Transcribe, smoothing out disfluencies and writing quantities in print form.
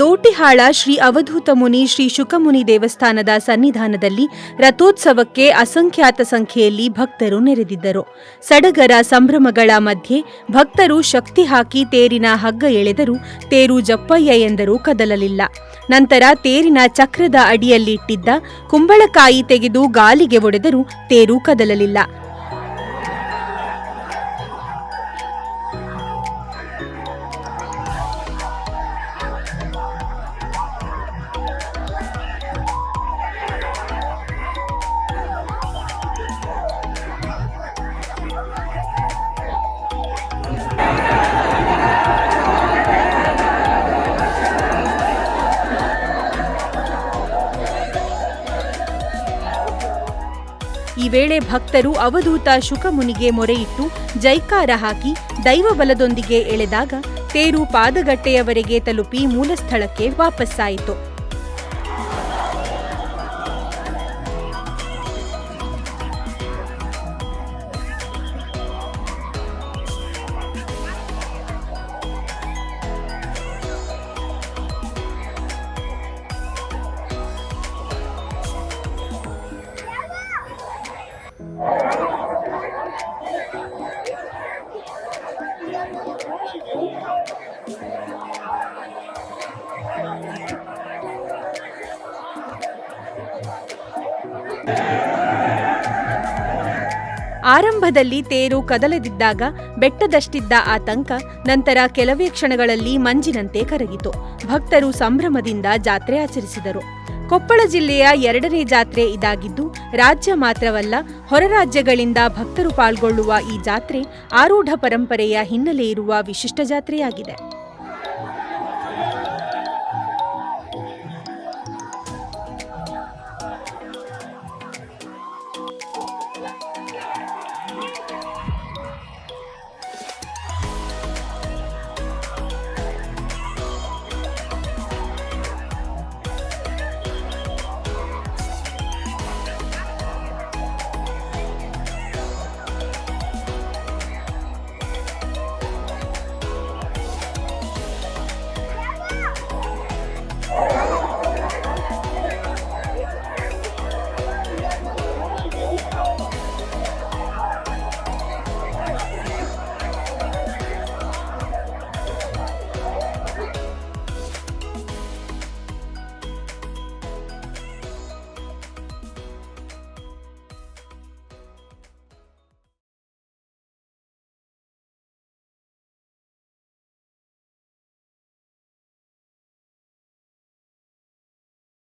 ದೋಟಿಹಾಳ ಶ್ರೀ ಅವಧೂತ ಮುನಿ ಶ್ರೀ ಶುಕಮುನಿ ದೇವಸ್ಥಾನದ ಸನ್ನಿಧಾನದಲ್ಲಿ ರಥೋತ್ಸವಕ್ಕೆ ಅಸಂಖ್ಯಾತ ಸಂಖ್ಯೆಯಲ್ಲಿ ಭಕ್ತರು ನೆರೆದಿದ್ದರು. ಸಡಗರ ಸಂಭ್ರಮಗಳ ಮಧ್ಯೆ ಭಕ್ತರು ಶಕ್ತಿ ಹಾಕಿ ತೇರಿನ ಹಗ್ಗ ಎಳೆದರೂ ತೇರು ಜಪ್ಪಯ್ಯ ಎಂದರೂ ಕದಲಲಿಲ್ಲ. ನಂತರ ತೇರಿನ ಚಕ್ರದ ಅಡಿಯಲ್ಲಿಟ್ಟಿದ್ದ ಕುಂಬಳಕಾಯಿ ತೆಗೆದು ಗಾಲಿಗೆ ಒಡೆದರೂ ತೇರು ಕದಲಲಿಲ್ಲ. ಈ ವೇಳೆ ಭಕ್ತರು ಅವಧೂತ ಶುಕಮುನಿಗೆ ಮೊರೆಯಿಟ್ಟು ಜೈಕಾರ ಹಾಕಿ ದೈವಬಲದೊಂದಿಗೆ ಎಳೆದಾಗ ತೇರು ಪಾದಗಟ್ಟೆಯವರೆಗೆ ತಲುಪಿ ಮೂಲಸ್ಥಳಕ್ಕೆ ವಾಪಸ್ಸಾಯಿತು. ಆರಂಭದಲ್ಲಿ ತೇರು ಕದಲದಿದ್ದಾಗ ಬೆಟ್ಟದಷ್ಟಿದ್ದ ಆತಂಕ ನಂತರ ಕೆಲವೇ ಕ್ಷಣಗಳಲ್ಲಿ ಮಂಜಿನಂತೆ ಕರಗಿತು. ಭಕ್ತರು ಸಂಭ್ರಮದಿಂದ ಜಾತ್ರೆ ಆಚರಿಸಿದರು. ಕೊಪ್ಪಳ ಜಿಲ್ಲೆಯ 2ನೇ ಜಾತ್ರೆ ಇದಾಗಿದ್ದು, ರಾಜ್ಯ ಮಾತ್ರವಲ್ಲ ಹೊರ ರಾಜ್ಯಗಳಿಂದ ಭಕ್ತರು ಪಾಲ್ಗೊಳ್ಳುವ ಈ ಜಾತ್ರೆ ಆರೂಢ ಪರಂಪರೆಯ ಹಿನ್ನೆಲೆ ಇರುವ ವಿಶಿಷ್ಟ ಜಾತ್ರೆಯಾಗಿದೆ.